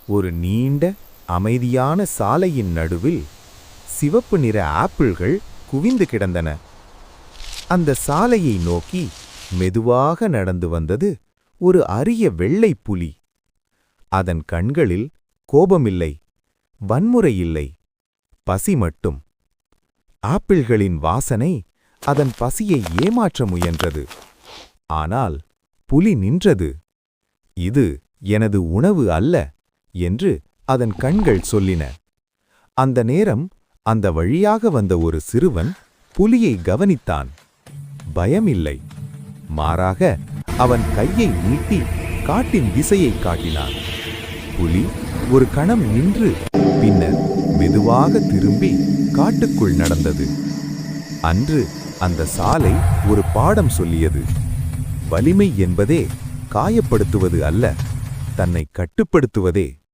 ஒரு நீண்ட அமைதியான சாலையின் நடுவில் சிவப்பு நிற ஆப்பிள்கள் குவிந்து கிடந்தன. அந்த சாலையை நோக்கி மெதுவாக நடந்து வந்தது ஒரு அரிய வெள்ளை புலி. அதன் கண்களில் கோபமில்லை, வன்முறையில்லை, பசி மட்டும். ஆப்பிள்களின் வாசனை அதன் பசியை ஏமாற்ற முயன்றது. ஆனால் புலி நின்றது. இது எனது உணவு அல்ல என்று அதன் கண்கள் சொல்லின. அந்த நேரம் அந்த வழியாக வந்த ஒரு சிறுவன் புலியை கவனித்தான். பயமில்லை, மாறாக அவன் கையை நீட்டி காட்டின் திசையை காட்டினான். புலி ஒரு கணம் நின்று பின்னர் மெதுவாக திரும்பி காட்டுக்குள் நடந்தது. அன்று அந்த சாலை ஒரு பாடம் சொல்லியது. வலிமை என்பதே காயப்படுத்துவது அல்ல, தன்னை கட்டுப்படுத்துவதே.